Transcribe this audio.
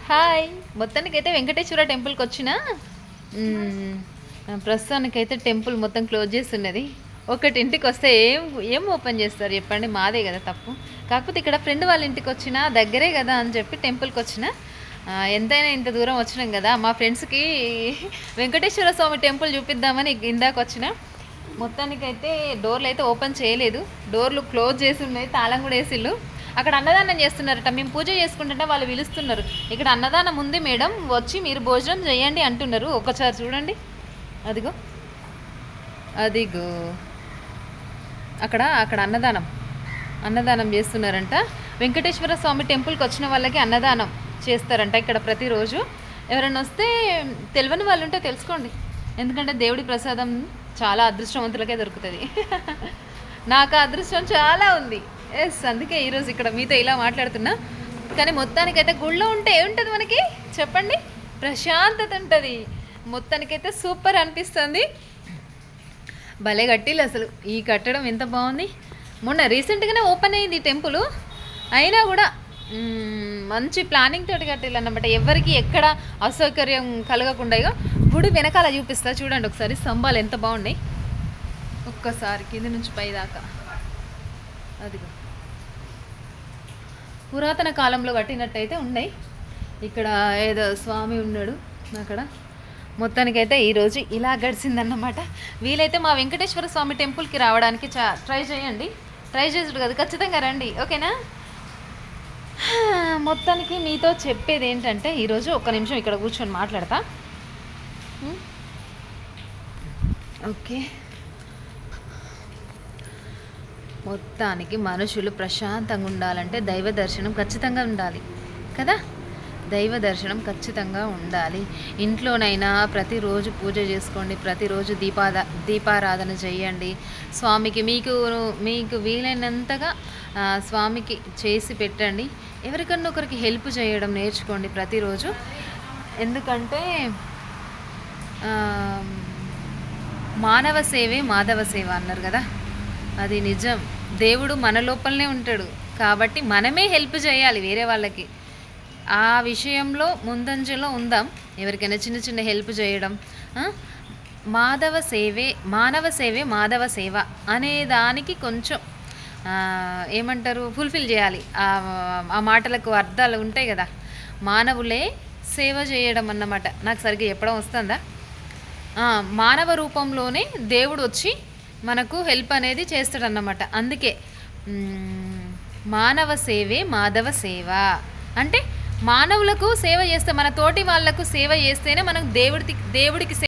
Hi. మొత్తానికైతే వెంకటేశ్వర టెంపుల్కి వచ్చిన ప్రస్తుతానికైతే టెంపుల్ మొత్తం క్లోజ్ చేసి ఉన్నది. ఒకటి ఇంటికి వస్తే ఏం ఏం ఓపెన్ చేస్తారు చెప్పండి, మాదే కదా తప్పు. కాకపోతే ఇక్కడ ఫ్రెండ్ వాళ్ళ ఇంటికి వచ్చిన దగ్గరే కదా అని చెప్పి టెంపుల్కి వచ్చిన. ఎంతైనా ఇంత దూరం వచ్చినాం కదా, మా ఫ్రెండ్స్కి వెంకటేశ్వర స్వామి టెంపుల్ చూపిద్దామని ఇందాక వచ్చిన. మొత్తానికైతే డోర్లు అయితే ఓపెన్ చేయలేదు, డోర్లు క్లోజ్ చేసి ఉన్నాయి, తాళం కూడా వేసిళ్ళు. అక్కడ అన్నదానం చేస్తున్నారట, మేము పూజ చేసుకుంటుంటే వాళ్ళు పిలుస్తున్నారు. ఇక్కడ అన్నదానం ఉంది మేడం, వచ్చి మీరు భోజనం చేయండి అంటున్నారు. ఒకసారి చూడండి, అదిగో అదిగో అక్కడ అక్కడ అన్నదానం చేస్తున్నారంట. వెంకటేశ్వర స్వామి టెంపుల్కి వచ్చిన వాళ్ళకి అన్నదానం చేస్తారంట ఇక్కడ ప్రతిరోజు. ఎవరైనా వస్తే తెలియని వాళ్ళు ఉంటే తెలుసుకోండి, ఎందుకంటే దేవుడి ప్రసాదం చాలా అదృష్టవంతులకే దొరుకుతుంది. నాకు అదృష్టం చాలా ఉంది. ఎస్, అందుకే ఈరోజు ఇక్కడ మీతో ఇలా మాట్లాడుతున్నా. కానీ మొత్తానికైతే గుళ్ళో ఉంటే ఏముంటుంది మనకి చెప్పండి, ప్రశాంతత ఉంటుంది. మొత్తానికైతే సూపర్ అనిపిస్తుంది. భలే కట్టిల్లు అసలు, ఈ కట్టడం ఎంత బాగుంది. మొన్న రీసెంట్గానే ఓపెన్ అయింది టెంపుల్, అయినా కూడా మంచి ప్లానింగ్ తోటి కట్టిల్లు అన్నమాట. ఎవరికి ఎక్కడ అసౌకర్యం కలగకుండా. గుడి వెనకాల చూపిస్తా చూడండి ఒకసారి, స్తంభాలు ఎంత బాగున్నాయి. ఒక్కసారి కింది నుంచి పై దాకా అదిగో పురాతన కాలంలో కట్టినట్టయితే ఉన్నాయి. ఇక్కడ ఏదో స్వామి ఉన్నాడు అక్కడ. మొత్తానికైతే ఈరోజు ఇలా గడిచిందన్నమాట. వీలైతే మా వెంకటేశ్వర స్వామి టెంపుల్కి రావడానికి ట్రై చేయండి. ట్రై చేసుడు కదా, ఖచ్చితంగా రండి, ఓకేనా. మొత్తానికి మీతో చెప్పేది ఏంటంటే, ఈరోజు ఒక్క నిమిషం ఇక్కడ కూర్చొని మాట్లాడతా. ఓకే, మొత్తానికి మనుషులు ప్రశాంతంగా ఉండాలంటే దైవ దర్శనం ఖచ్చితంగా ఉండాలి కదా. దైవ దర్శనం ఖచ్చితంగా ఉండాలి. ఇంట్లోనైనా ప్రతిరోజు పూజ చేసుకోండి, ప్రతిరోజు దీపారాధన చేయండి. స్వామికి మీకు వీలైనంతగా స్వామికి చేసి పెట్టండి. ఎవరికన్నా ఒకరికి హెల్ప్ చేయడం నేర్చుకోండి ప్రతిరోజు. ఎందుకంటే మానవ సేవే మాధవ సేవ అన్నారు కదా, అది నిజం. దేవుడు మన లోపలనే ఉంటాడు కాబట్టి మనమే హెల్ప్ చేయాలి వేరే వాళ్ళకి. ఆ విషయంలో ముందంజలో ఉందాం. ఎవరికైనా చిన్న చిన్న హెల్ప్ చేయడం, మానవ సేవే మాధవ సేవ అనే దానికి కొంచెం ఏమంటారు, ఫుల్ఫిల్ చేయాలి. ఆ మాటలకు అర్థాలు ఉంటాయి కదా. మానవులే సేవ చేయడం అన్నమాట. నాకు సరిగ్గా చెప్పడం వస్తుందా? మానవ రూపంలోనే దేవుడు వచ్చి మనకు హెల్ప్ అనేది చేస్తాడన్నమాట. అందుకే మానవ సేవే మాధవ సేవ అంటే మానవులకు సేవ చేస్తే, మన తోటి వాళ్లకు సేవ చేస్తేనే మనం దేవుడికి